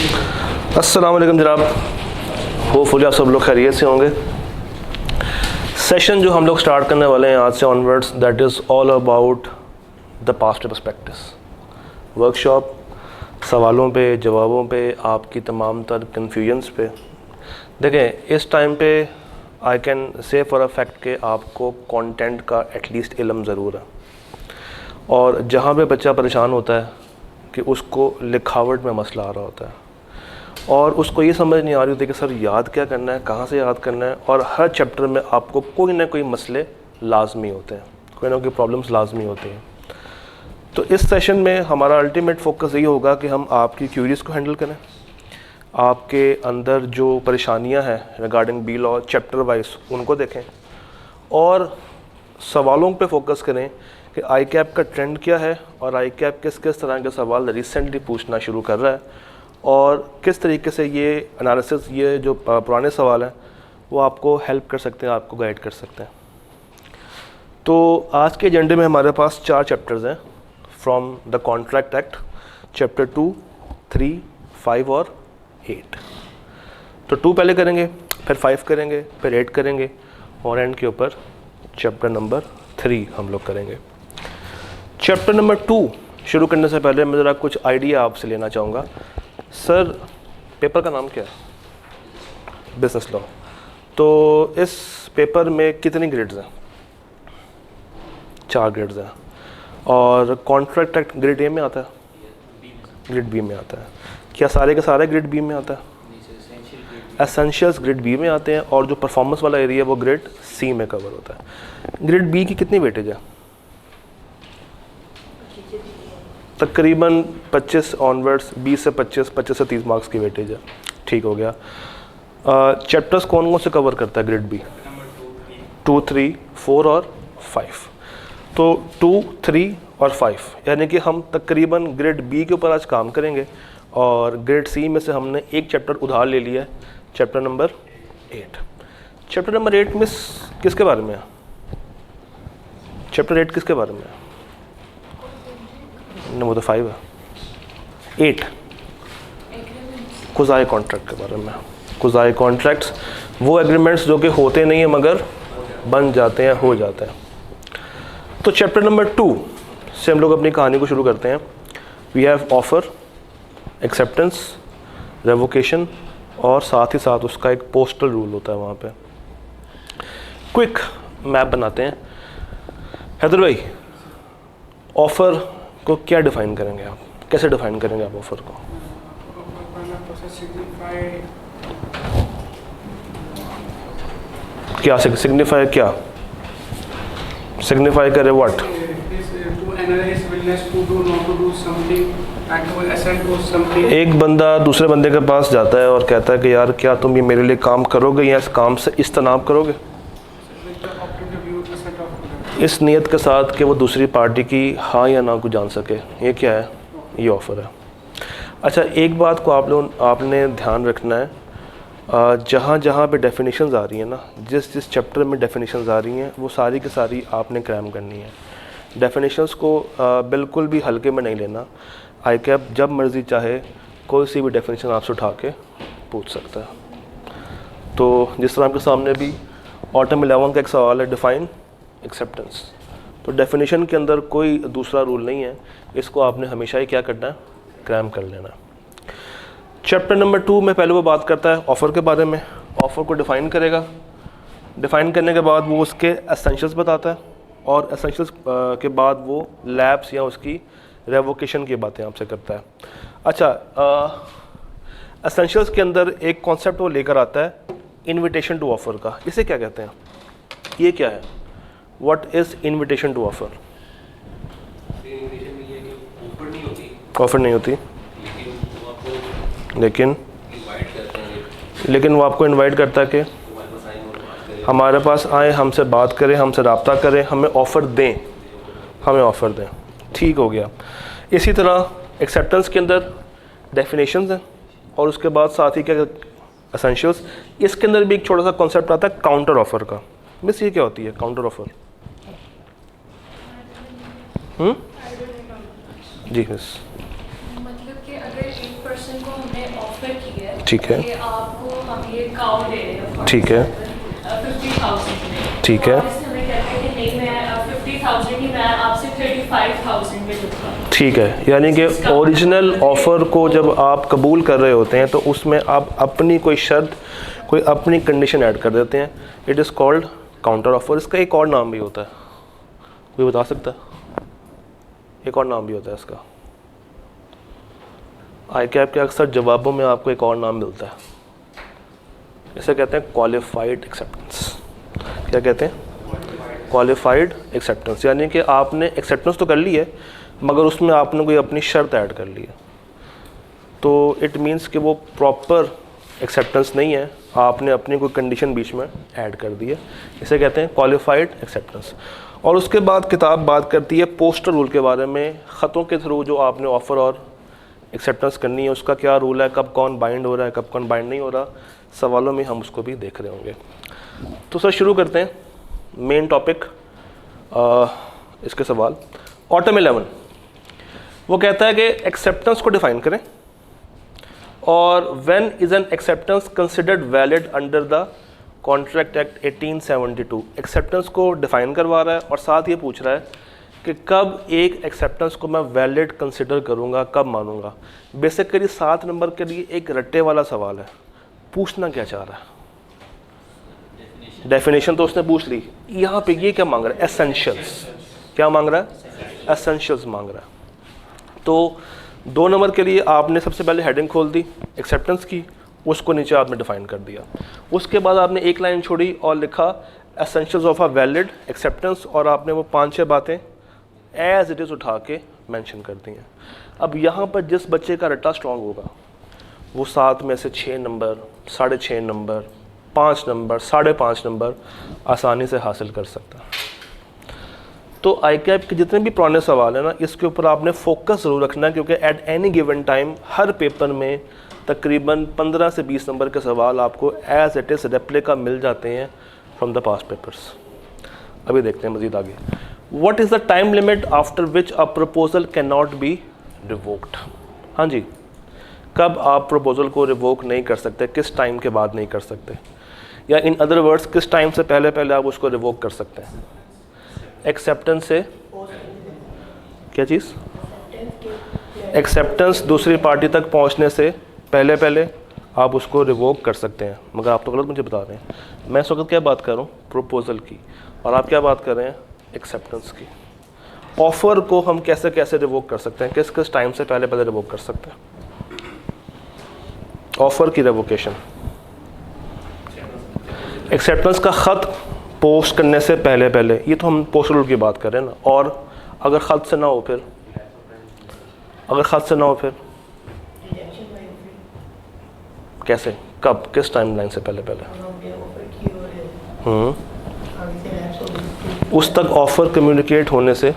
अस्सलाम वालेकुम जनाब, होपफुली आप सब लोग खैरियत से होंगे। सेशन जो हम लोग स्टार्ट करने वाले हैं आज से onwards, that is all about the past perspectives. Workshop सवालों पे, जवाबों पे, आपकी तमाम तर कन्फ्यूजन्स पे। देखें, इस टाइम पे I can say for a fact कि आपको कंटेंट का एटलीस्ट इल्म ज़रूर है, और जहाँ पे बच्चा परेशान होता है कि उसको लिखावट में मसला आ रहा होता है और उसको ये समझ नहीं आ रही होती कि सर याद क्या करना है, कहाँ से याद करना है, और हर चैप्टर में आपको कोई ना कोई मसले लाजमी होते हैं, कोई ना कोई प्रॉब्लम्स लाजमी होती हैं। तो इस सेशन में हमारा अल्टीमेट फोकस यही होगा कि हम आपकी क्यूरीज़ को हैंडल करें, आपके अंदर जो परेशानियां हैं regarding B law chapter wise उनको देखें, और सवालों पे फोकस करें कि आई कैप का ट्रेंड क्या है और आई कैप किस किस तरह के सवाल रिसेंटली पूछना शुरू कर रहा है, और किस तरीके से ये एनालिसिस, ये जो पुराने सवाल हैं वो आपको हेल्प कर सकते हैं, आपको गाइड कर सकते हैं। तो आज के एजेंडे में हमारे पास 4 चैप्टर्स हैं from the contract act, chapter 2, 3, 5 और 8। तो 2 पहले करेंगे, फिर 5 करेंगे, फिर 8 करेंगे, और एंड के ऊपर चैप्टर नंबर 3 हम लोग करेंगे। चैप्टर नंबर 2 शुरू करने से पहले मैं ज़रा कुछ आइडिया आपसे लेना चाहूँगा। सर, पेपर का नाम क्या है? Business law. तो इस पेपर में कितनी ग्रेड्स हैं? 4 ग्रेड्स हैं। और कॉन्ट्रैक्ट एक्ट ग्रेड ए में आता है, ग्रेड बी में आता है? क्या सारे के सारे ग्रेड बी में आता है? एसेंशियल्स ग्रेड बी में आते हैं, और जो परफॉर्मेंस वाला एरिया है वो ग्रेड सी में कवर होता है। ग्रेड बी की कितनी वेटेज है? तकरीबन 25 ऑनवर्ड्स, 20 से 25, 25 से 30 मार्क्स की वेटेज है। ठीक हो गया। चैप्टर्स कौन कौन से कवर करता है ग्रेड बी? 2, 3, 4 और 5। तो 2, 3 और 5 यानी कि हम तकरीबन ग्रेड बी के ऊपर आज काम करेंगे, और ग्रेड सी में से हमने एक चैप्टर उधार ले लिया है, चैप्टर नंबर 8। चैप्टर नंबर 8 में किसके बारे में है? चैप्टर 8 किसके बारे में है? वो तो 5 है। 8 कुज़ाई कॉन्ट्रैक्ट के बारे में। कुज़ाई कॉन्ट्रैक्ट्स वो एग्रीमेंट्स जो कि होते नहीं हैं मगर बन जाते हैं, हो जाते हैं। तो चैप्टर नंबर 2 से हम लोग अपनी कहानी को शुरू करते हैं। We have offer, acceptance, revocation, और साथ ही साथ उसका एक पोस्टल रूल होता है वहाँ पे। क्विक मैप बनाते हैं। हैदर भाई, ऑफ़र को क्या डिफ़ाइन करेंगे आप? कैसे डिफ़ाइन करेंगे आप ऑफ़र को? क्या सिग्निफाई, क्या सिग्निफाई करे? व्हाट? एक बंदा दूसरे बंदे के पास जाता है और कहता है कि यार क्या तुम ये मेरे लिए काम करोगे, या इस काम से इज्तनाब करोगे, इस नीयत के साथ कि वो दूसरी पार्टी की हाँ या ना को जान सके। ये क्या है? ये ऑफ़र है। अच्छा, एक बात को आपने ध्यान रखना है, जहाँ जहाँ पे डेफिनेशंस आ रही हैं ना, जिस जिस चैप्टर में डेफिनेशंस आ रही हैं वो सारी की सारी आपने क्रैम करनी है। डेफिनेशंस को बिल्कुल भी हल्के में नहीं लेना। आई कैप जब मर्ज़ी चाहे कोई सी भी डेफिनेशन आपसे उठा के पूछ सकता है। तो जिस तरह आपके सामने भी ऑटम 11 का एक सवाल है, डिफ़ाइन एक्सेप्टेंस। तो डेफिनेशन के अंदर कोई दूसरा रूल नहीं है, इसको आपने हमेशा ही क्या करना है? क्रैम कर लेना। चैप्टर नंबर 2 में पहले वो बात करता है ऑफ़र के बारे में। ऑफ़र को डिफ़ाइन करेगा, डिफ़ाइन करने के बाद वो उसके एसेंशियल्स बताता है, और एसेंशियल्स के बाद वो लैब्स या उसकी रेवोकेशन की बातें आपसे करता है। अच्छा, एसेंशियल्स के अंदर एक कॉन्सेप्ट वो लेकर आता है इनविटेशन टू ऑफ़र का। इसे क्या कहते हैं? ये क्या है? What is invitation to offer? Offer नहीं होती, लेकिन वो आपको इनवाइट करता है कि हमारे पास आए, हमसे बात करें, हमसे रब्ता करें, हमें ऑफ़र दें, हमें ऑफ़र दें। ठीक हो गया। इसी तरह एक्सेप्टेंस के अंदर डेफिनेशंस हैं, और उसके बाद साथ ही क्या, एसेंशियल्स। इसके अंदर भी एक छोटा सा कॉन्सेप्ट आता है काउंटर ऑफ़र का। मिस, ये क्या होती है काउंटर ऑफ़र? जी मिस। मतलब कि अगर एक पर्सन को हमें ऑफर की है, ठीक है, कि आपको हम ये काउ दे रहे हैं, ठीक है, 50,000 में, ठीक है, और इसमें हमें कहते हैं कि नहीं, मैं 50,000 ही, मैं आपसे 35,000 में लूँगा। ठीक है। यानी कि ओरिजिनल ऑफ़र को जब आप कबूल कर रहे होते हैं तो उसमें आप अपनी कोई शर्त, कोई अपनी कंडीशन ऐड कर देते हैं। It is called counter offer. इसका एक और नाम भी होता है, कोई बता सकता है? एक और नाम भी होता है इसका। आई कैप के अक्सर जवाबों में आपको एक और नाम मिलता है, इसे कहते हैं क्वालिफाइड एक्सेप्टेंस। क्या कहते हैं? Qualified acceptance. यानी कि आपने एक्सेप्टेंस तो कर ली है मगर उसमें आपने कोई अपनी शर्त ऐड कर ली है, तो इट मीन्स कि वो प्रॉपर एक्सेप्टेंस नहीं है, आपने अपनी कोई कंडीशन बीच में ऐड कर दी है। इसे कहते हैं क्वालिफाइड एक्सेप्टेंस। और उसके बाद किताब बात करती है पोस्टर रूल के बारे में। ख़तों के थ्रू जो आपने ऑफ़र और एक्सेप्टेंस करनी है उसका क्या रूल है, कब कौन बाइंड हो रहा है, कब कौन बाइंड नहीं हो रहा। सवालों में हम उसको भी देख रहे होंगे। तो सर शुरू करते हैं मेन टॉपिक, इसके सवाल। ऑटम 11 वो कहता है कि एक्सेप्टेंस को डिफ़ाइन करें, और when is an acceptance considered valid under the contract act 1872। Acceptance को डिफ़ाइन करवा रहा है और साथ ये पूछ रहा है कि कब एक एक्सेप्टेंस को मैं वैलिड कंसिडर करूँगा, कब मानूंगा। बेसिकली 7 नंबर के लिए एक रट्टे वाला सवाल है। पूछना क्या चाह रहा है? डेफिनेशन तो उसने पूछ ली, यहाँ पे ये क्या मांग रहा है? एसेंशियल्स। क्या मांग रहा है? एसेंशियल्स मांग रहा है। तो 2 नंबर के लिए आपने सबसे पहले हेडिंग खोल दी एक्सेप्टेंस की, उसको नीचे आपने डिफाइन कर दिया। उसके बाद आपने एक लाइन छोड़ी और लिखा essentials of a valid acceptance, और आपने वो 5-6 बातें एज इट इज़ उठा के मेंशन कर दी हैं। अब यहाँ पर जिस बच्चे का रट्टा स्ट्रॉन्ग होगा वो 7 में से 6 नंबर, 6.5 नंबर, 5 नंबर, 5.5 नंबर आसानी से हासिल कर सकता है। तो आई कैप के जितने भी पुराने सवाल हैं ना, इसके ऊपर आपने फोकस ज़रूर रखना है, क्योंकि at any given time her paper में तकरीबन 15 से 20 नंबर के सवाल आपको एज इट इज़ रेप्लिका मिल जाते हैं फ्रॉम द पास्ट पेपर्स। अभी देखते हैं मज़ीद आगे। What is the time limit after which a proposal can not be revoked? हाँ जी, कब आप प्रपोजल को रिवोक नहीं कर सकते, किस टाइम के बाद नहीं कर सकते, या इन अदर वर्ड्स किस टाइम से पहले पहले आप उसको रिवोक कर सकते हैं? एक्सेप्टेंस से क्या चीज़? एक्सेप्टेंस दूसरी पार्टी तक पहुंचने से पहले पहले आप उसको रिवोक कर सकते हैं। मगर आप तो गलत मुझे बता रहे हैं। मैं इस वक्त क्या बात कर रहा हूँ? प्रपोजल की। और आप क्या बात कर रहे हैं? एक्सेप्टेंस की। ऑफ़र को हम कैसे कैसे रिवोक कर सकते हैं, किस किस टाइम से पहले पहले रिवोक कर सकते हैं? ऑफ़र की रिवोकेशन, एक्सेप्टेंस का ख़त पोस्ट करने से पहले पहले, ये तो हम पोस्टल रूल की बात कर रहे हैं ना। और अगर ख़त से ना हो फिर, अगर ख़त से ना हो फिर कैसे, कब, किस टाइम लाइन से पहले पहले? उस तक ऑफ़र कम्युनिकेट होने से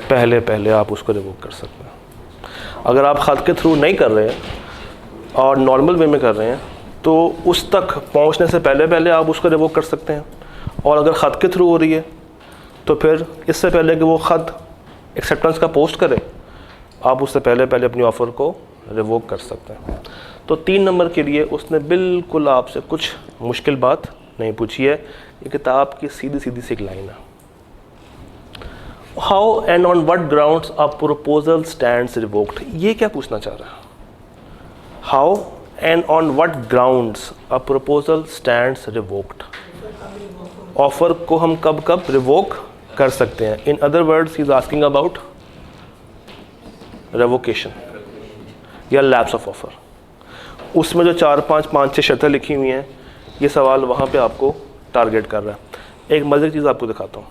पहले पहले आप उसको रिवोक कर सकते हैं। अगर आप ख़त के थ्रू नहीं कर रहे हैं और नॉर्मल वे में कर रहे हैं तो उस तक पहुंचने से पहले पहले आप उसको रिवोक कर सकते हैं। और अगर ख़त के थ्रू हो रही है तो फिर इससे पहले कि वो ख़त एक्सेप्टेंस का पोस्ट करे, आप उससे पहले पहले अपनी ऑफ़र को रिवोक कर सकते हैं। तो 3 नंबर के लिए उसने बिल्कुल आपसे कुछ मुश्किल बात नहीं पूछी है। ये किताब की सीधी सीधी सी एक लाइन है। How and on what grounds a proposal stands revoked? ये क्या पूछना चाह रहा है? How and on what grounds a proposal stands revoked? Offer को हम कब कब रिवोक कर सकते हैं? In other words he is asking about revocation या लैप्स ऑफ ऑफ़र। उसमें जो 4-5 शर्तें लिखी हुई हैं, ये सवाल वहाँ पे आपको टारगेट कर रहा है। एक मज़े की चीज़ आपको दिखाता हूँ।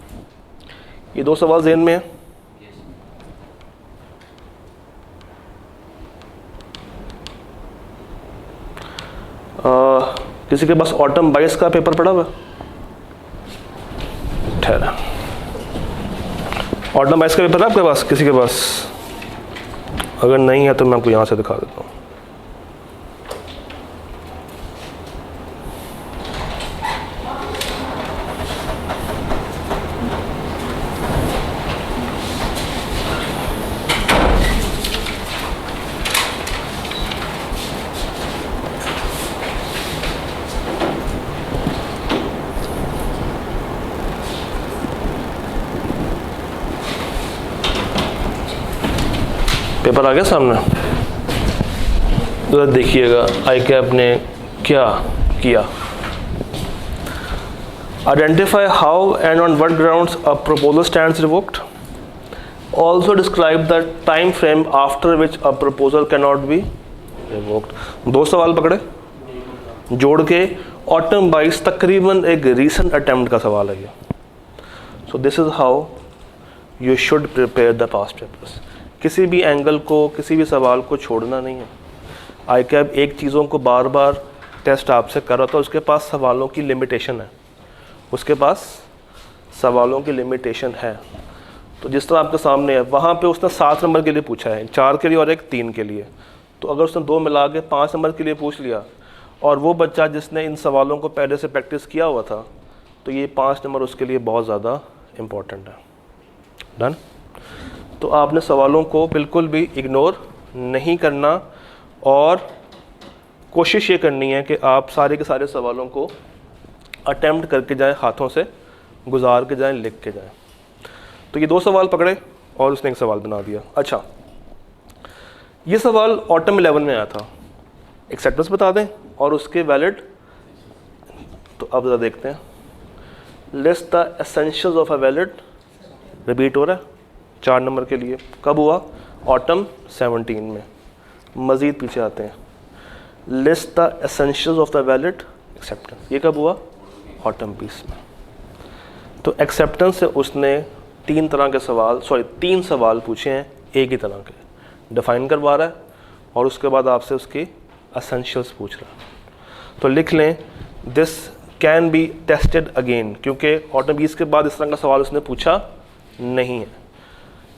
ये 2 सवाल ज़हन में है। किसी के पास ऑटम 22 का पेपर पड़ा हुआ? ठहरा, ऑटम 22 का पेपर है आपके पास? किसी के पास? अगर नहीं है तो मैं आपको यहाँ से दिखा देता हूँ। पेपर आ गया सामने, तो देखिएगा आई कैप ने क्या किया। Identify how and on what grounds a proposal stands revoked. Also describe the time frame after which a proposal can not be revoked. 2 सवाल पकड़े जोड़ के, ऑटम बाइस तकरीबन एक रीसेंट अटेम्प्ट का सवाल है ये। So this is how you should prepare the past papers. किसी भी एंगल को, किसी भी सवाल को छोड़ना नहीं है। आई कैप एक चीज़ों को बार बार टेस्ट आपसे कर रहा था, उसके पास सवालों की लिमिटेशन है, उसके पास सवालों की लिमिटेशन है। तो जिस तरह आपके सामने है, वहाँ पे उसने 7 नंबर के लिए पूछा है, 4 के लिए और एक 3 के लिए। तो अगर उसने 2 मिला के 5 नंबर के लिए पूछ लिया, और वो बच्चा जिसने इन सवालों को पहले से प्रैक्टिस किया हुआ था, तो ये 5 नंबर उसके लिए बहुत ज़्यादा इम्पोर्टेंट है। डन। तो आपने सवालों को बिल्कुल भी इग्नोर नहीं करना, और कोशिश ये करनी है कि आप सारे के सारे सवालों को अटेम्प्ट करके जाएं, हाथों से गुजार के जाएं, लिख के जाएं। तो ये 2 सवाल पकड़े और उसने एक सवाल बना दिया। अच्छा, ये सवाल ऑटम 11 में आया था। एक्सेप्टेंस बता दें और उसके वैलिड। तो अब ज़रा देखते हैं। List the essentials of a valid, repeat हो रहा है 4 नंबर के लिए। कब हुआ? ऑटम 17 में। मज़ीद पीछे आते हैं। List the essentials of the valid acceptance, ये कब हुआ? ऑटम 20 में। तो एक्सेप्टेंस से उसने 3 तरह के सवाल, 3 सवाल पूछे हैं एक ही तरह के। डिफाइन करवा रहा है और उसके बाद आपसे उसकी एसेंशियल्स पूछ रहा है। तो लिख लें, this can be tested again, क्योंकि ऑटम 20 के बाद इस तरह का सवाल उसने पूछा नहीं है।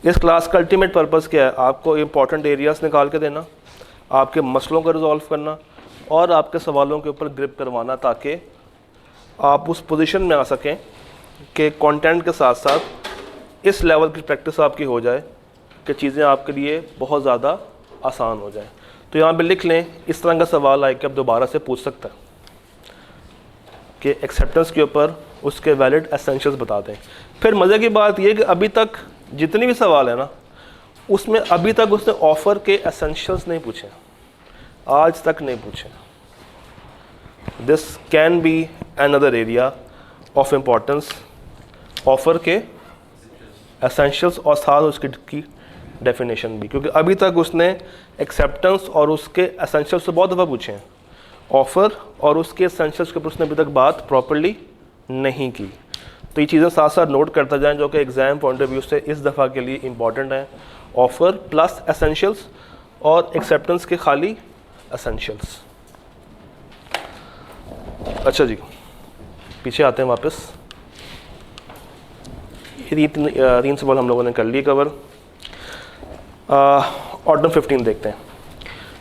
इस क्लास का अल्टीमेट पर्पज़ क्या है? आपको इंपॉर्टेंट एरियाज़ निकाल के देना, आपके मसलों को रिजॉल्व करना और आपके सवालों के ऊपर ग्रिप करवाना, ताकि आप उस पोजीशन में आ सकें कि कंटेंट के साथ साथ इस लेवल की प्रैक्टिस आपकी हो जाए कि चीज़ें आपके लिए बहुत ज़्यादा आसान हो जाए। तो यहाँ पे लिख लें, इस तरह का सवाल आई कैप दोबारा से पूछ सकता है कि एक्सेप्टेंस के ऊपर उसके वैलिड एसेंशियल्स बता दें। फिर मज़े की बात यह कि अभी तक जितनी भी सवाल है ना, उसमें अभी तक उसने ऑफ़र के एसेंशियल्स नहीं पूछे, आज तक नहीं पूछे। This can be another area of importance, offer के एसेंशियल्स और साथ उसकी डेफिनेशन भी, क्योंकि अभी तक उसने एक्सेप्टेंस और उसके एसेंशियल्स तो बहुत दफ़ा पूछे हैं, ऑफ़र और उसके एसेंशियल्स के ऊपर उसने अभी तक बात प्रॉपर्ली नहीं की। तो ये चीज़ें साथ साथ नोट करता जाएं, जो कि एग्ज़ाम पॉइंट ऑफ व्यू से इस दफ़ा के लिए इम्पॉर्टेंट है। ऑफ़र प्लस एसेंशियल्स और एक्सेप्टेंस के खाली एसेंशियल्स। अच्छा जी, पीछे आते हैं वापस। ये 3 सवाल हम लोगों ने कर लिए कवर। ऑटम 15 देखते हैं।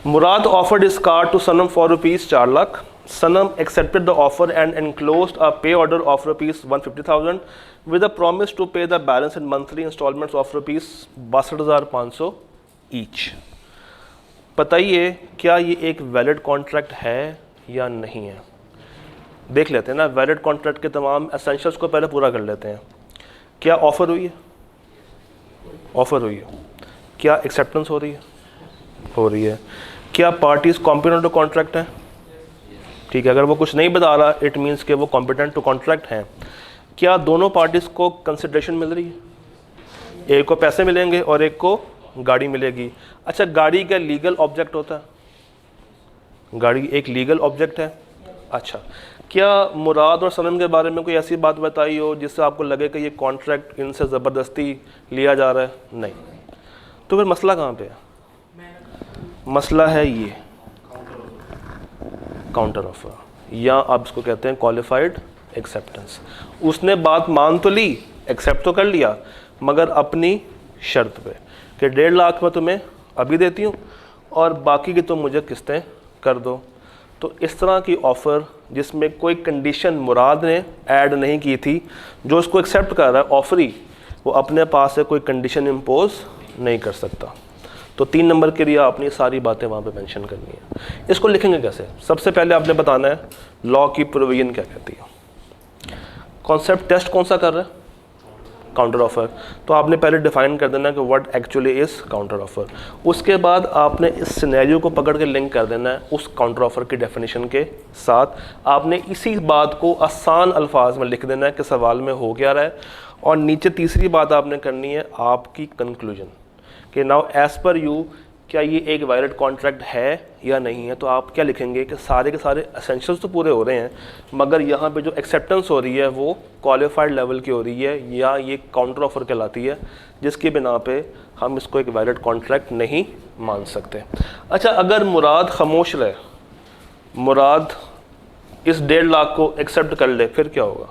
Murad offered his car to Sanam for rupees 4 lakh. Sanam accepted the offer and enclosed a pay order of rupees 150,000 with a promise to pay the balance in monthly installments of rupees 62,500 each। बताइए, क्या ये एक valid contract है या नहीं है? देख लेते हैं ना, वैलिड कॉन्ट्रैक्ट के तमाम एसेंशियल्स को पहले पूरा कर लेते हैं। क्या ऑफ़र हुई है? ऑफ़र हुई है। क्या एक्सेप्टेंस हो रही है? हो रही है। क्या पार्टीज कॉम्पिटेंट टू कॉन्ट्रैक्ट है? ठीक है, अगर वो कुछ नहीं बता रहा, इट मीन्स कि वो कॉम्पिटेंट टू कॉन्ट्रैक्ट हैं। क्या दोनों पार्टीज़ को कंसिडरेशन मिल रही है? एक को पैसे मिलेंगे और एक को गाड़ी मिलेगी। अच्छा, गाड़ी का लीगल ऑब्जेक्ट होता है? गाड़ी एक लीगल ऑब्जेक्ट है। अच्छा, क्या मुराद और सनम के बारे में कोई ऐसी बात बताई हो जिससे आपको लगे कि ये कॉन्ट्रैक्ट इनसे ज़बरदस्ती लिया जा रहा है? नहीं। तो फिर मसला कहाँ पे है? मसला है ये काउंटर ऑफर, या आप इसको कहते हैं क्वालिफाइड एक्सेप्टेंस। उसने बात मान तो ली, एक्सेप्ट तो कर लिया, मगर अपनी शर्त पे कि 1.5 लाख मैं तुम्हें अभी देती हूँ और बाकी की तुम मुझे किस्तें कर दो। तो इस तरह की ऑफ़र जिसमें कोई कंडीशन मुराद ने ऐड नहीं की थी, जो उसको एक्सेप्ट कर रहा है ऑफरी, वो अपने पास से कोई कंडीशन इम्पोज नहीं कर सकता। तो 3 नंबर के लिए आपने सारी बातें वहाँ पे मेंशन करनी है। इसको लिखेंगे कैसे? सबसे पहले आपने बताना है लॉ की प्रोविजन क्या कहती है। कॉन्सेप्ट टेस्ट कौन सा कर रहा है? Counter offer. तो आपने पहले डिफाइन कर देना कि what actually is counter offer. उसके बाद आपने इस सिनेरियो को पकड़ के लिंक कर देना है उस काउंटर ऑफ़र की डेफिनेशन के साथ। आपने इसी बात को आसान अल्फाज में लिख देना है कि सवाल में हो क्या रहा है, और नीचे तीसरी बात आपने करनी है आपकी कंक्लूजन कि नाउ एज़ पर यू क्या ये एक वैलिड कॉन्ट्रैक्ट है या नहीं है। तो आप क्या लिखेंगे कि सारे के सारे एसेंशियल्स तो पूरे हो रहे हैं, मगर यहाँ पे जो एक्सेप्टेंस हो रही है वो क्वालिफाइड लेवल की हो रही है, या ये काउंटर ऑफ़र कहलाती है, जिसकी बिना पे हम इसको एक वैलिड कॉन्ट्रैक्ट नहीं मान सकते। अच्छा, अगर मुराद खामोश रहे, मुराद इस 1.5 लाख को एक्सेप्ट कर ले, फिर क्या होगा?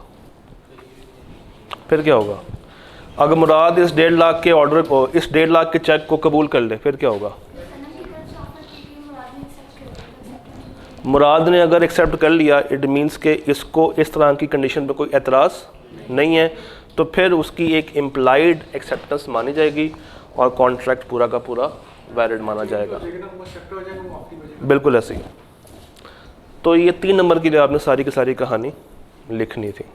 फिर क्या होगा? अगर मुराद इस 1.5 लाख के ऑर्डर को, इस 1.5 लाख के चेक को कबूल कर ले, फिर क्या होगा? मुराद ने अगर एक्सेप्ट कर लिया, इट मीन्स के इसको इस तरह की कंडीशन पे कोई एतराज़ नहीं है, तो फिर उसकी एक इम्प्लाइड एक्सेप्टेंस मानी जाएगी और कॉन्ट्रैक्ट पूरा का पूरा वैलिड माना जाएगा। बिल्कुल ऐसे ही। तो ये 3 नंबर के लिए आपने सारी की सारी कहानी लिखनी थी।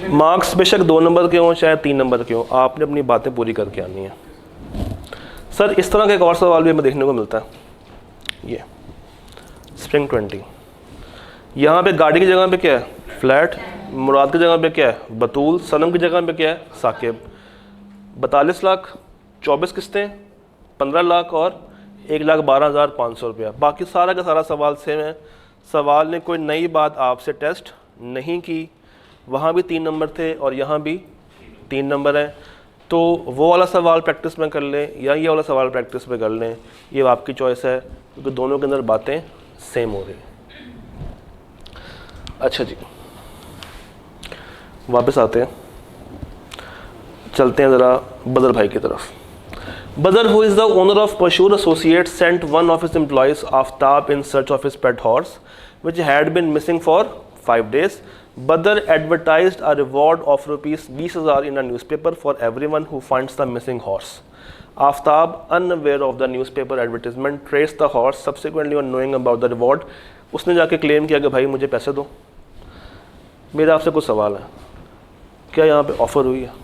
मार्क्स बेशक 2 नंबर के हों चाहे 3 नंबर के हों, आपने अपनी बातें पूरी करके आनी है। सर इस तरह का एक और सवाल भी हमें देखने को मिलता है, ये स्प्रिंग 20। यहाँ पे गाड़ी की जगह पे क्या है? फ्लैट। मुराद की जगह पे क्या है? बतूल। सनम की जगह पे क्या है? साकिब। 42 लाख, 24 किस्तें, 15 लाख और 1,12,500 रुपया। बाकी सारा का सारा सवाल सेम है। सवाल ने कोई नई बात आपसे टेस्ट नहीं की। वहाँ भी 3 नंबर थे और यहाँ भी 3 नंबर हैं। तो वो वाला सवाल प्रैक्टिस में कर लें या ये वाला सवाल प्रैक्टिस में कर लें, ये आपकी चॉइस है, क्योंकि दोनों के अंदर बातें सेम हो रही हैं। अच्छा जी, वापस आते हैं, चलते हैं ज़रा बदर भाई की तरफ। Badr, who is the owner of Pashur Associates, sent one of his employees, Aftab, in search of his pet horse, which had been missing for 5 days. Badr advertised a reward of rupees 20,000 in a newspaper for everyone who finds the missing horse. Aftab, unaware of the newspaper advertisement, traced the horse. Subsequently, on knowing about the reward, उसने जाके claim किया कि भाई मुझे पैसे दो। मेरा आपसे कुछ सवाल है, क्या यहाँ पे ऑफ़र हुई है?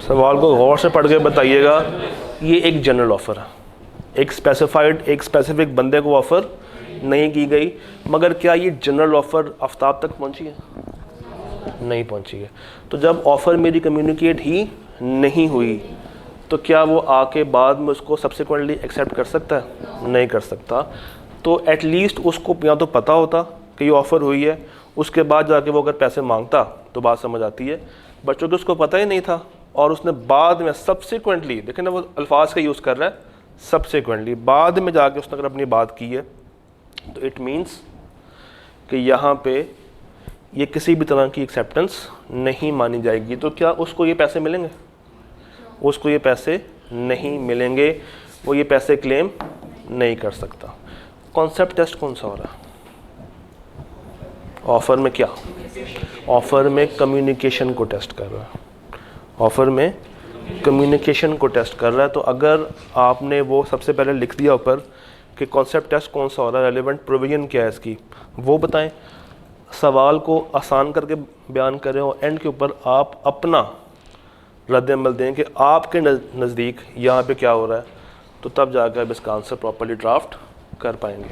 सवाल को गौर से पढ़ के बताइएगा। ये एक जनरल ऑफ़र है, एक स्पेसिफाइड, एक स्पेसिफिक बंदे को ऑफ़र नहीं की गई, मगर क्या ये जनरल ऑफ़र आफ्ताब तक पहुंची है? नहीं पहुंची है। तो जब ऑफ़र मेरी कम्युनिकेट ही नहीं हुई, तो क्या वो आके बाद में उसको सब्सिक्वेंटली एक्सेप्ट कर सकता है? नहीं कर सकता। तो एटलीस्ट उसको या तो पता होता कि ये ऑफ़र हुई है, उसके बाद जाके वो अगर पैसे मांगता तो बात समझ आती है। बच्चों को उसको पता ही नहीं था और उसने बाद में सब्सिक्वेंटली, देखें ना वो अल्फाज का यूज़ कर रहा है, सब्सिक्वेंटली, बाद में जाके उसने अगर अपनी बात की है, तो इट मीन्स कि यहाँ पे ये किसी भी तरह की एक्सेप्टेंस नहीं मानी जाएगी। तो क्या उसको ये पैसे मिलेंगे? उसको ये पैसे नहीं मिलेंगे, वो ये पैसे क्लेम नहीं कर सकता। कॉन्सेप्ट टेस्ट कौन सा हो रहा है? ऑफ़र में क्या? ऑफ़र में कम्युनिकेशन को टेस्ट कर रहा है। ऑफ़र में कम्युनिकेशन को टेस्ट कर रहा है। तो अगर आपने वो सबसे पहले लिख दिया ऊपर कि कॉन्सेप्ट टेस्ट कौन सा हो रहा है, रेलेवेंट प्रोविजन क्या है इसकी, वो बताएं, सवाल को आसान करके बयान करें और एंड के ऊपर आप अपना रद्द-ए-अमल दें कि आपके नज़दीक यहाँ पे क्या हो रहा है, तो तब जाकर आप इसका आंसर प्रॉपर्ली ड्राफ्ट कर पाएंगे।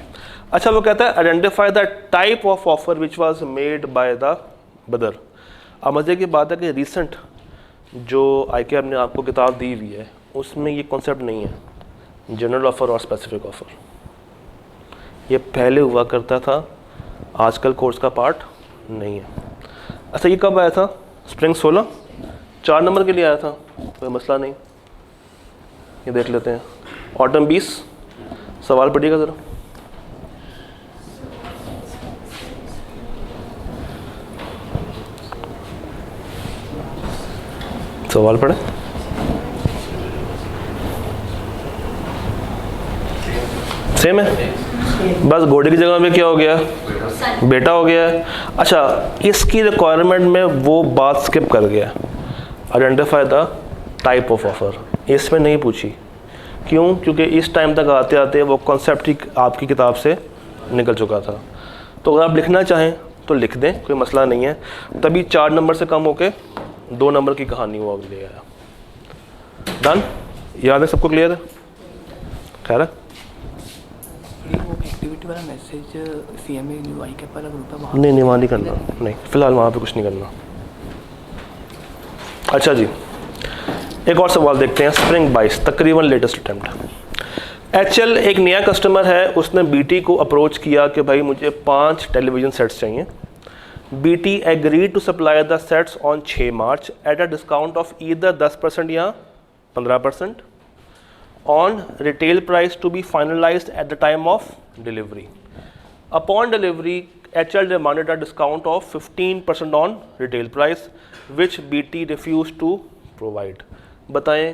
अच्छा, वो कहता है identify the type of offer which was made by the बदर। अब मज़े की बात है कि रिसेंट जो IKEAP ने आपको किताब दी हुई है, उसमें ये कॉन्सेप्ट नहीं है जनरल ऑफ़र और स्पेसिफिक ऑफ़र। ये पहले हुआ करता था, आजकल कोर्स का पार्ट नहीं है। अच्छा, ये कब आया था? स्प्रिंग 16, 4 नंबर के लिए आया था, कोई मसला नहीं। ये देख लेते हैं। ऑटम 20, सवाल पढ़िएगा ज़रा। सवाल पढ़े। सेम है, बस घोड़े की जगह में क्या हो गया? बेटा हो गया है। अच्छा, इसकी रिक्वायरमेंट में वो बात स्किप कर गया, identify the type of offer, इसमें नहीं पूछी। क्यों? क्योंकि इस टाइम तक आते आते वो कॉन्सेप्ट ही आपकी किताब से निकल चुका था। तो अगर आप लिखना चाहें तो लिख दें, कोई मसला नहीं है। तभी 4 नंबर से कम होके 2 नंबर की कहानी वो ले आया। डन, याद है सबको, क्लियर है? खैर है, वो एक्टिविटी वाला मैसेज सीएमए यूआई के पर ग्रुप है वहाँ नहीं वहाँ नहीं करना, नहीं फ़िलहाल वहाँ पे कुछ नहीं करना। अच्छा जी, एक और सवाल देखते हैं। स्प्रिंग बाइस तकरीबन लेटेस्ट अटैम्प्ट। एचएल एक नया कस्टमर है, उसने बीटी को अप्रोच किया कि भाई मुझे 5 टेलीविज़न सेट्स चाहिए। BT agree to supply the sets on 6 March at a discount of either 10% या 15% on retail price to be finalized at the time of delivery. Upon delivery, HL demanded a discount of 15% on retail price, which BT refused to provide. बताएं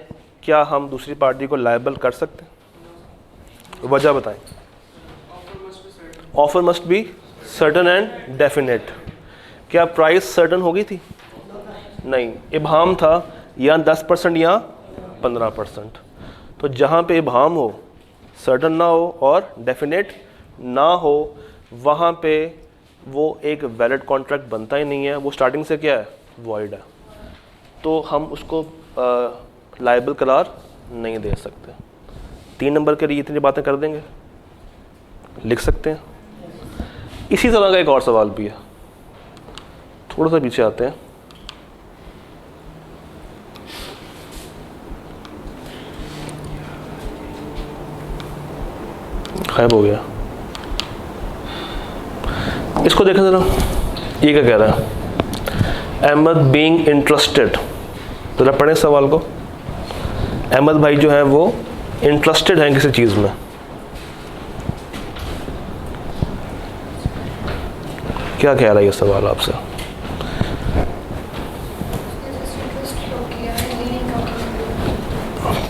क्या हम दूसरी party को liable कर सकते हैं? वजह बताएं। Offer must be certain and definite. क्या प्राइस सर्टन हो गई थी? नहीं, इबहाम था, या 10% या 15%। तो जहाँ पे इबहाम हो, सर्टन ना हो और डेफिनेट ना हो, वहाँ पे वो एक वैलिड कॉन्ट्रैक्ट बनता ही नहीं है, वो स्टार्टिंग से क्या है, वॉइड है। तो हम उसको लायबल करार नहीं दे सकते। 3 नंबर के लिए इतनी बातें कर देंगे, लिख सकते हैं। इसी तरह का एक और सवाल भी है, थोड़ा सा पीछे आते हैं। गायब हो गया, इसको देखें जरा, ये क्या कह रहा है? अहमद बीइंग इंटरेस्टेड, जरा पढ़ें सवाल को। अहमद भाई जो है वो इंटरेस्टेड हैं किसी चीज़ में। क्या कह रहा है ये सवाल आपसे?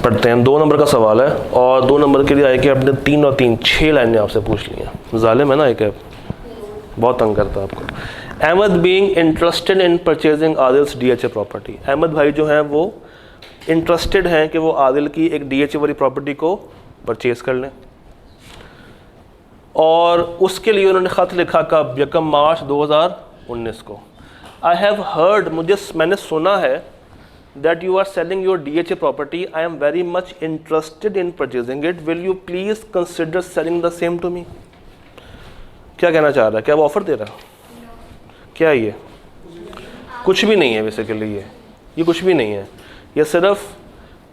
पढ़ते हैं। 2 नंबर का सवाल है और 2 नंबर के लिए आए कि आपने 3 और 3 6 लाइनें आपसे पूछ ली हैं। जालिम है ना, एक बहुत तंग करता है आपको। Ahmed being interested in purchasing Adil's DHA property. Ahmed भाई जो हैं वो इंटरेस्टेड हैं कि वो आदिल की एक डीएचए वाली प्रॉपर्टी को परचेज़ कर लें, और उसके लिए उन्होंने ख़त लिखा कब? 1 मार्च 2019 को। आई हैव हर्ड, मैंने सुना है, that you are selling your DHA property. I am very much interested in purchasing it. Will you please consider selling the same to me? क्या कहना चाह रहा है? क्या वो ऑफर दे रहा है? क्या है ये? कुछ भी नहीं है बेसिकली, ये कुछ भी नहीं है। ये सिर्फ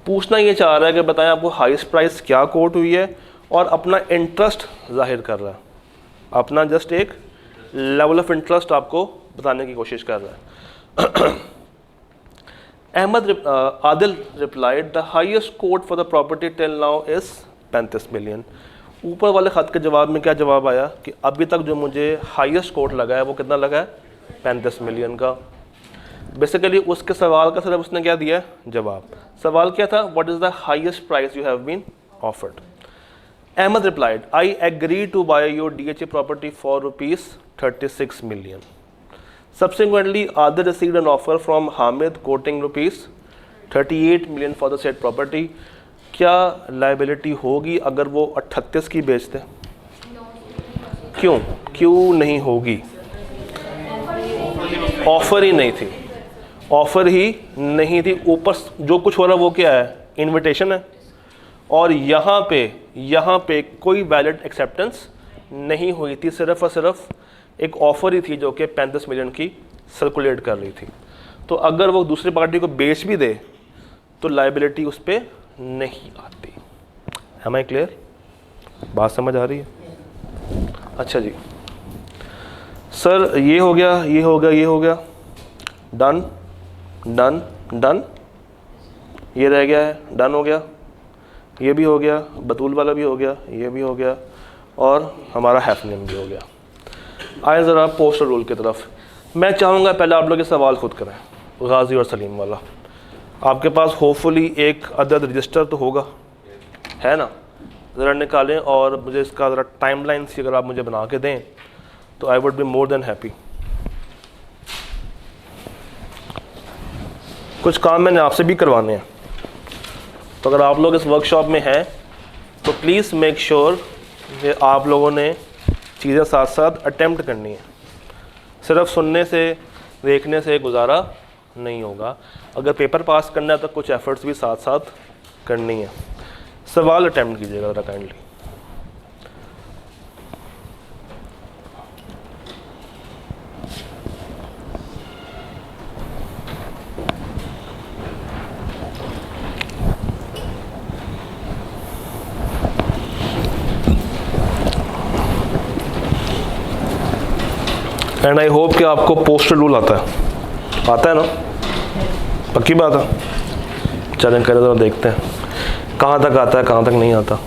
पूछना ये चाह रहा है कि बताएं आपको हाईएस्ट प्राइस क्या कोट हुई है, और अपना इंटरेस्ट जाहिर कर रहा है, अपना जस्ट एक लेवल ऑफ इंटरेस्ट आपको बताने की कोशिश कर रहा है। Adil replied, the highest quote for the property till now is 35 million. ऊपर वाले ख़त के जवाब में क्या जवाब आया कि अभी तक जो मुझे हाईएस्ट कोट लगा है वो कितना लगा है? 35 मिलियन का। बेसिकली उसके सवाल का सिर्फ उसने क्या दिया? जवाब। सवाल क्या था? What is the highest price you have been offered? Ahmad replied, I agree to buy your DHA property for rupees 36 million. Subsequently, Adil received an offer from Hamid quoting rupees 38 million for the said property. क्या liability होगी अगर वो 38 की बेचते? क्यों नहीं होगी? Offer ही नहीं थी, ऑफर ही नहीं थी। ऊपर जो कुछ हो रहा वो क्या है? इनविटेशन है, और यहाँ पे कोई वैलिड एक्सेप्टेंस नहीं हुई थी, सिर्फ और सिर्फ एक ऑफ़र ही थी जो कि 35 मिलियन की सर्कुलेट कर रही थी। तो अगर वो दूसरी पार्टी को बेच भी दे तो लाइबिलिटी उस पर नहीं आती। Am I clear? बात समझ आ रही है? अच्छा जी सर, ये हो गया, ये हो गया, ये हो गया, डन डन डन, ये रह गया है, डन हो गया, ये भी हो गया, बतूल वाला भी हो गया, ये भी हो गया, और हमारा हैफनेम भी हो गया। आए ज़रा पोस्टर रूल की तरफ। मैं चाहूँगा पहले आप लोग ये सवाल खुद करें, गाजी और सलीम वाला। आपके पास होपफुली एक अदद रजिस्टर तो होगा, है ना? ज़रा निकालें और मुझे इसका ज़रा टाइमलाइन सी अगर आप मुझे बना के दें तो I would be more than happy. कुछ काम मैंने आपसे भी करवाने हैं, तो अगर आप लोग इस वर्कशॉप में हैं तो प्लीज़ मेक श्योर कि आप लोगों ने चीज़ें साथ साथ अटेम्प्ट करनी है। सिर्फ सुनने से देखने से गुजारा नहीं होगा। अगर पेपर पास करना है तो कुछ एफर्ट्स भी साथ साथ करनी है। सवाल अटेम्प्ट कीजिएगा ज़रा काइंडली। एंड आई होप कि आपको पोस्टर रूल आता है ना? पक्की बात है। चलें करें तो देखते हैं कहाँ तक आता है, कहाँ तक नहीं आता।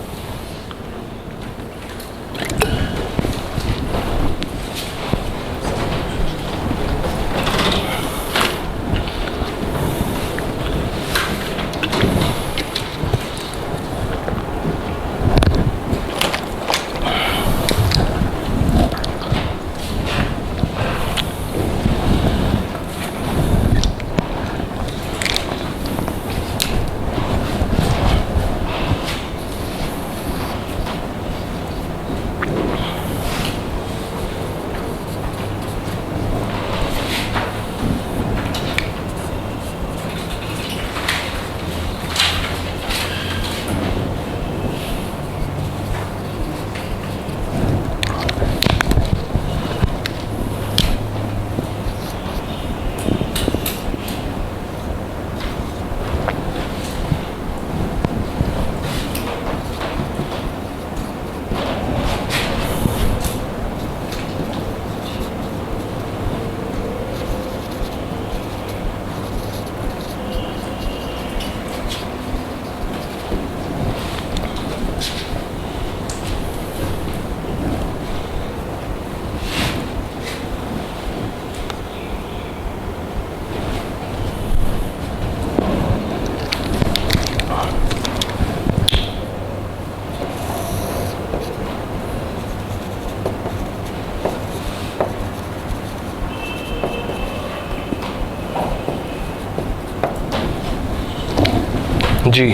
जी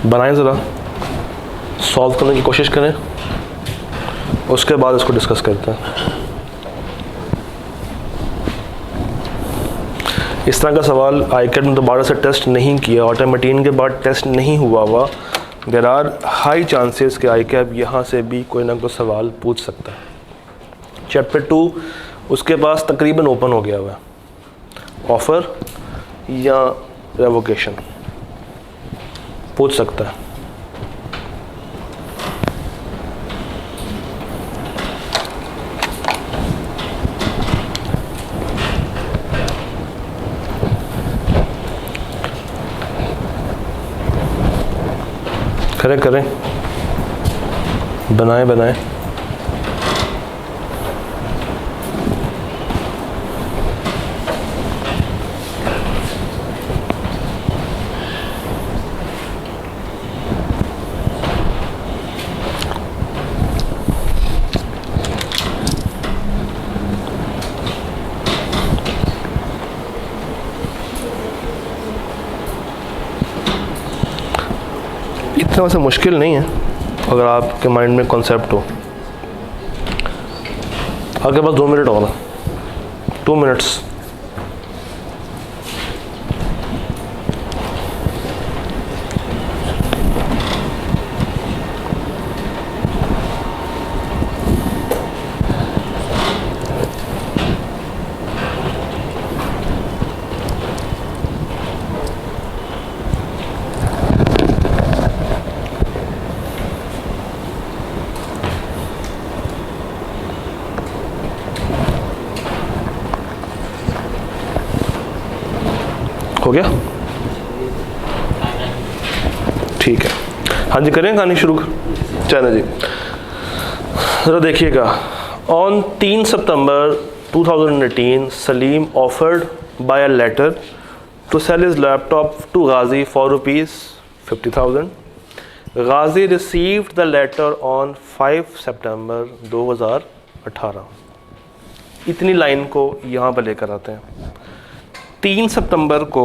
बनाएं, ज़रा सॉल्व करने की कोशिश करें, उसके बाद इसको डिस्कस करते हैं। इस तरह का सवाल आईकेट में दोबारा से टेस्ट नहीं किया, ऑटोमेटिन के बाद टेस्ट नहीं हुआ देयर आर हाई चांसेस कि आईकेट यहाँ से भी कोई ना कोई सवाल पूछ सकता है। चैप्टर 2 उसके पास तकरीबन ओपन हो गया हुआ है, ऑफ़र या रेवोकेशन पूछ सकता है। करें बनाएं। इतना वैसे मुश्किल नहीं है अगर आपके माइंड में कॉन्सेप्ट हो। आपके पास 2 मिनट होगा, 2 मिनट्स। हो गया? ठीक है, हाँ जी करें कहानी शुरू। चैनल जी ज़रा देखिएगा। On 3 September 2018 Salim offered by a letter to sell his laptop to Ghazi for ₹50,000। Ghazi received the letter on 5 September 2018। इतनी लाइन को यहाँ पर लेकर आते हैं। 3 सितंबर को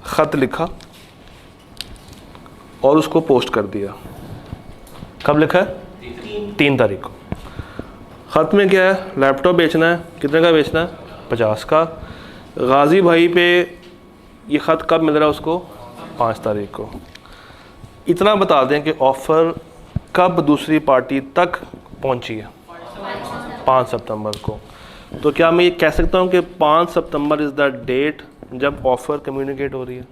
ख़त लिखा और उसको पोस्ट कर दिया। कब लिखा है? 3 तारीख को ख़त में क्या है, लैपटॉप बेचना है, कितने का बेचना है, 50 का। गाजी भाई पे ये ख़त कब मिल रहा है उसको, 5 तारीख को। इतना बता दें कि ऑफ़र कब दूसरी पार्टी तक पहुंची है, 5 सितंबर को। तो क्या मैं ये कह सकता हूँ कि 5 सितंबर इज़ द डेट जब ऑफ़र कम्युनिकेट हो रही है?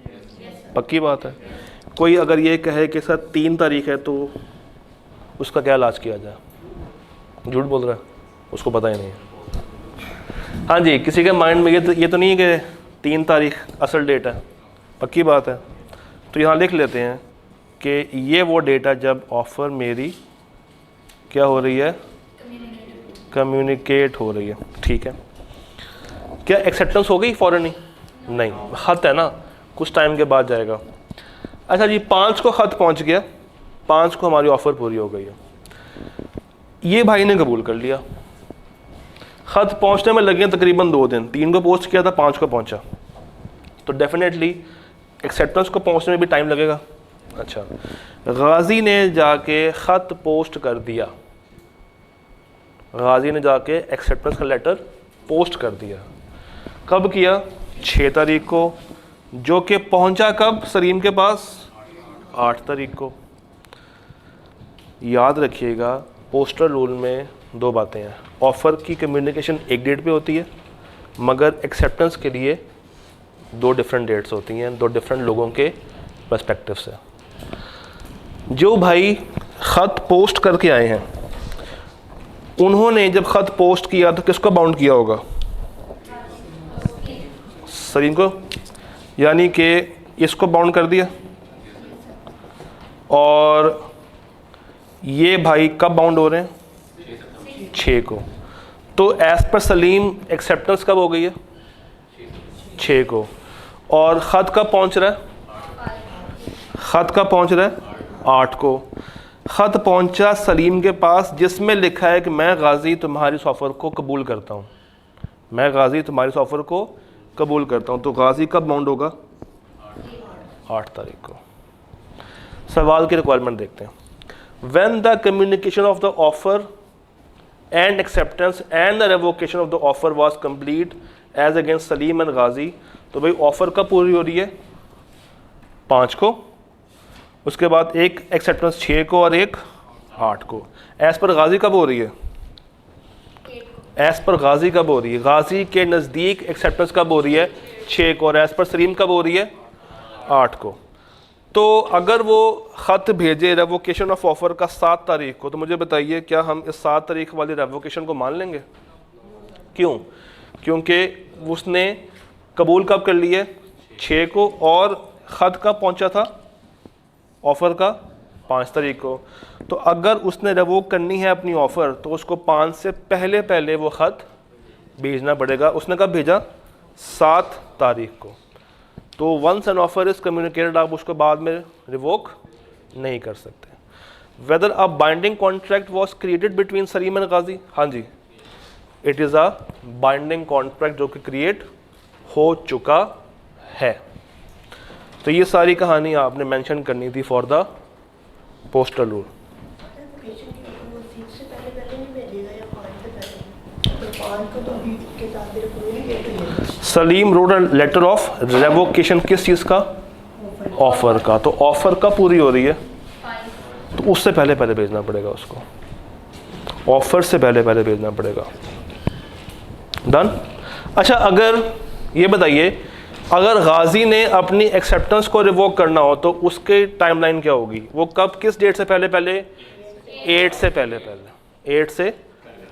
पक्की बात है। कोई अगर ये कहे कि सर 3 तारीख है तो उसका क्या इलाज किया जाए? झूठ बोल रहा है, उसको पता ही नहीं है। हाँ जी, किसी के माइंड में ये तो नहीं है कि 3 तारीख असल डेट है? पक्की बात है। तो यहाँ लिख लेते हैं कि ये वो डेट है जब ऑफ़र मेरी क्या हो रही है, कम्युनिकेट हो रही है। ठीक है, क्या एक्सेप्टेंस हो गई फ़ौरन ही? नहीं, ख़त है ना, कुछ टाइम के बाद जाएगा। अच्छा जी, 5 को ख़त पहुंच गया, 5 को हमारी ऑफ़र पूरी हो गई है। ये भाई ने कबूल कर लिया, ख़त पहुंचने में लगे तकरीबन 2 दिन, 3 को पोस्ट किया था, 5 को पहुंचा, तो डेफिनेटली एक्सेप्टेंस को पहुंचने में भी टाइम लगेगा। अच्छा, गाजी ने जाके ख़त पोस्ट कर दिया, गाजी ने जाके एक्सेप्टेंस का लेटर पोस्ट कर दिया। कब किया? 6 तारीख को, जो कि पहुंचा कब सलीम के पास? 8 तारीख को। याद रखिएगा, पोस्टल रूल में 2 बातें हैं। ऑफ़र की कम्युनिकेशन एक डेट पे होती है, मगर एक्सेप्टेंस के लिए 2 डिफरेंट डेट्स होती हैं, 2 डिफरेंट लोगों के पर्सपेक्टिव से। जो भाई ख़त पोस्ट करके आए हैं, उन्होंने जब ख़त पोस्ट किया तो किसको बाउंड किया होगा? सलीम को, यानी कि इसको बाउंड कर दिया। और ये भाई कब बाउंड हो रहे हैं? 6 को। तो एज पर सलीम एक्सेप्टेंस कब हो गई है? 6 को। और ख़त कब पहुंच रहा है? ख़त कब पहुंच रहा है? 8 को। ख़त पहुंचा सलीम के पास जिसमें लिखा है कि मैं गाजी तुम्हारी इस ऑफ़र को कबूल करता हूँ, मैं गाजी तुम्हारी इस ऑफ़र को कबूल करता हूँ। तो गाजी कब बाउंड होगा? 8 तारीख को। सवाल की रिक्वायरमेंट देखते हैं। When the communication of the offer and acceptance and the revocation of the offer was complete as against Salim and Ghazi, तो भाई ऑफ़र कब पूरी हो रही है? 5 को। उसके बाद एक एक्सेप्टेंस 6 को और एक 8 को। एज पर गाजी कब हो रही है? एज पर गाजी कब हो रही है? गाजी के नज़दीक एक्सेप्टेंस कब हो रही है? 6 को। और एज पर सलीम कब हो रही है? 8 को। तो अगर वो ख़त भेजे रेवोकेशन ऑफ ऑफ़र का 7 तारीख को, तो मुझे बताइए क्या हम इस 7 तारीख वाली रेवोकेशन को मान लेंगे? क्यों? क्योंकि उसने कबूल कब कर लिया? 6 को। और ख़त कब पहुंचा था ऑफ़र का? 5 तारीख को। तो अगर उसने रेवोक करनी है अपनी ऑफ़र, तो उसको 5 से पहले पहले वो ख़त भेजना पड़ेगा। उसने कब भेजा? 7 तारीख को। तो once an offer is communicated, आप उसको बाद में रिवोक नहीं कर सकते। Whether a binding contract was created between Salim and Ghazi, हाँ जी, it is a binding contract जो कि क्रिएट हो चुका है। तो ये सारी कहानी आपने मेंशन करनी थी for the postal rule. Salim wrote letter of revocation किस चीज़ का? ऑफ़र का। तो ऑफ़र कब पूरी हो रही है? तो उससे पहले पहले भेजना पड़ेगा उसको, ऑफ़र से पहले पहले भेजना पड़ेगा। डन। अच्छा, अगर ये बताइए, अगर गाजी ने अपनी एक्सेप्टेंस को रिवोक करना हो तो उसके टाइमलाइन क्या होगी? वो कब, किस डेट से पहले पहले? 8 से पहले पहले, 8 से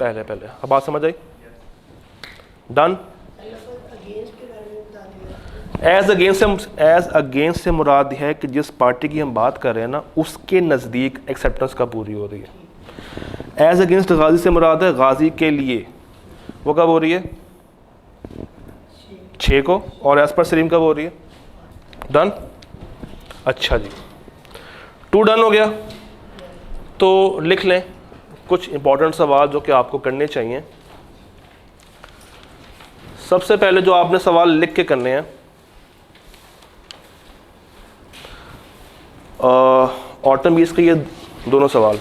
पहले पहले। अब बात समझ आई? डन। एज अगेंस्ट से मुराद है कि जिस पार्टी की हम बात कर रहे हैं ना, उसके नज़दीक एक्सेप्टेंस कब पूरी हो रही है। एज अगेंस्ट गाजी से मुराद है गाजी के लिए, वो कब हो रही है? 6 को। और एज पर सलीम कब हो रही है? डन। अच्छा जी, 2 डन हो गया। तो लिख लें कुछ इंपॉर्टेंट सवाल जो कि आपको करने चाहिए। सबसे पहले जो आपने सवाल लिख के करने हैं, ऑटम बीस के ये दोनों सवाल,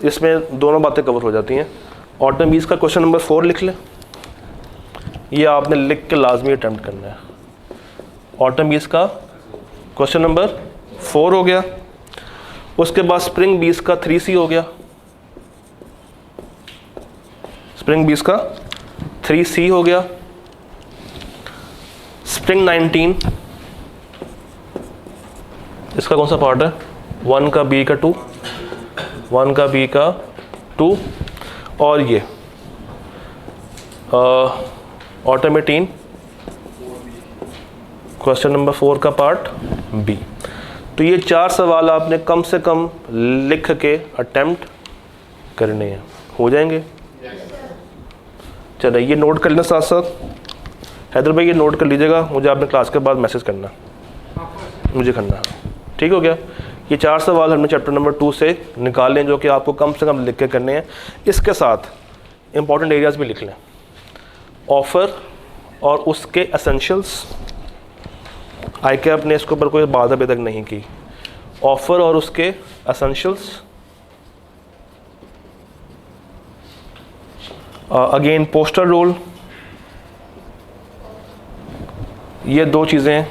इसमें दोनों बातें कवर हो जाती हैं। ऑटम बीस का क्वेश्चन नंबर 4 लिख लें, ये आपने लिख के लाजमी अटैम्प्ट करना है। ऑटम बीस का क्वेश्चन नंबर 4 हो गया। उसके बाद स्प्रिंग बीस का 3C हो गया, स्प्रिंग बीस का 3C हो गया। स्प्रिंग 19 इसका कौन सा पार्ट है? 1 का B का 2, 1 का B का 2, और ये ऑटम 18 क्वेश्चन नंबर 4 का पार्ट B। तो ये 4 सवाल आपने कम से कम लिख के अटेम्प्ट करने हैं, हो जाएंगे। चलिए ये नोट कर लेना साथ साथ। हैदर भाई ये नोट कर लीजिएगा, मुझे आपने क्लास के बाद मैसेज करना, मुझे करना है, ठीक हो गया। ये 4 सवाल हमने चैप्टर नंबर 2 से निकाल लें, जो कि आपको कम से कम लिख के करने हैं। इसके साथ इंपॉर्टेंट एरियाज़ भी लिख लें, ऑफ़र और उसके एसेंशियल्स। आई कैप ने इसके ऊपर कोई बात अभी तक नहीं की। ऑफ़र और उसके एसेंशियल्स, अगेन पोस्टर रोल, ये 2 चीज़ें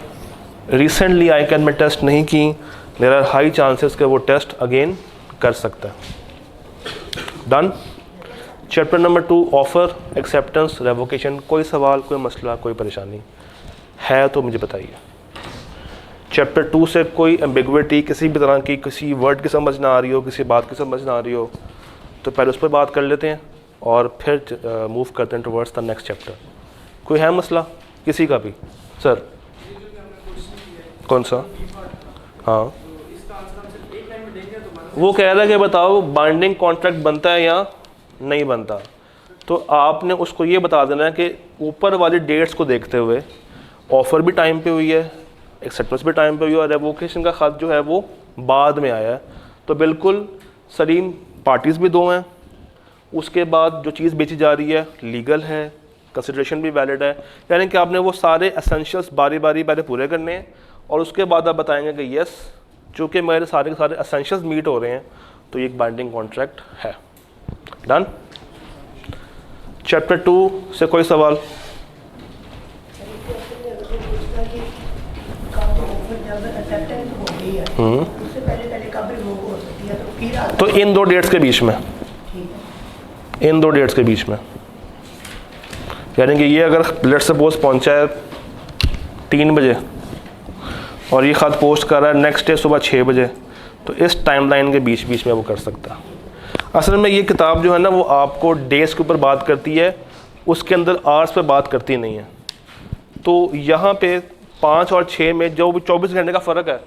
रिसेंटली आई कैन में टेस्ट नहीं की, देयर आर हाई चांसेस कि वो टेस्ट अगेन कर सकता है। Done. Chapter number 2 offer, acceptance, revocation. कोई सवाल, कोई मसला, कोई परेशानी है तो मुझे बताइए। चैप्टर 2 से कोई एम्बिग्विटी किसी भी तरह की, किसी वर्ड की समझ ना आ रही हो, किसी बात की समझ ना आ रही हो, तो पहले उस पर बात कर लेते हैं और फिर मूव करते हैं टुवर्ड्स द नेक्स्ट चैप्टर। कोई है मसला किसी का भी? सर कौन सा? हाँ, वो कह रहा है कि बताओ बाइंडिंग कॉन्ट्रैक्ट बनता है या नहीं बनता। तो आपने उसको ये बता देना है कि ऊपर वाली डेट्स को देखते हुए ऑफ़र भी टाइम पे हुई है, एक्सेप्टेंस भी टाइम पे हुई है, और रेवोकेशन का ख़त जो है वो बाद में आया है। तो बिल्कुल सलीम पार्टीज़ भी 2 हैं। उसके बाद जो चीज़ बेची जा रही है लीगल है, कंसिडरेशन भी वैलिड है, यानी कि आपने वो सारे एसेंशियल्स बारी बारी पहले पूरे करने हैं, और उसके बाद आप बताएंगे कि यस, चूँकि मेरे सारे के सारे एसेंशियल्स मीट हो रहे हैं तो ये एक बाइंडिंग कॉन्ट्रैक्ट है। डन। चैप्टर 2 से कोई सवाल? तो इन 2 डेट्स के बीच में, इन 2 डेट्स के बीच में, यानी कि ये अगर लेट सपोज पहुंचा है 3 बजे और ये ख़त पोस्ट कर रहा है नेक्स्ट डे सुबह 6 बजे, तो इस टाइमलाइन के बीच बीच में वो कर सकता है। असल में ये किताब जो है ना वो आपको डेज़ के ऊपर बात करती है, उसके अंदर आवर्स पे बात करती नहीं है। तो यहाँ पे 5 और 6 में जो 24 घंटे का फ़र्क है,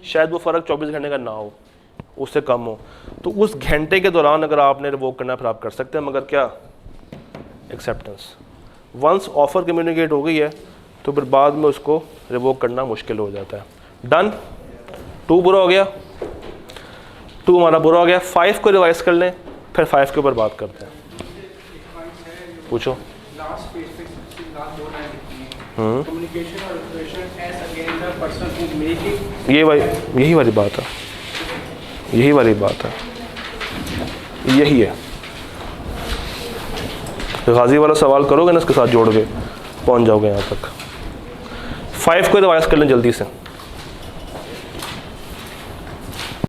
शायद वो फ़र्क 24 घंटे का ना हो, उससे कम हो। तो उस घंटे के दौरान अगर आपने रिवोक करना फिर आप कर सकते हैं, मगर क्या एक्सेप्टेंस। वंस ऑफ़र कम्युनिकेट हो गई है तो फिर बाद में उसको रिवोक करना मुश्किल हो जाता है। डन। 2 पूरा हो गया, 2 हमारा पूरा हो गया। 5 को रिवाइज कर लें, फिर 5 के ऊपर बात करते हैं। पूछो। यही वाली बात है, यही वाली बात है, यही है। गाजी वाला सवाल करोगे ना, इसके साथ जोड़ के पहुंच जाओगे यहाँ तक। 5 को रिवाइज कर लें जल्दी से।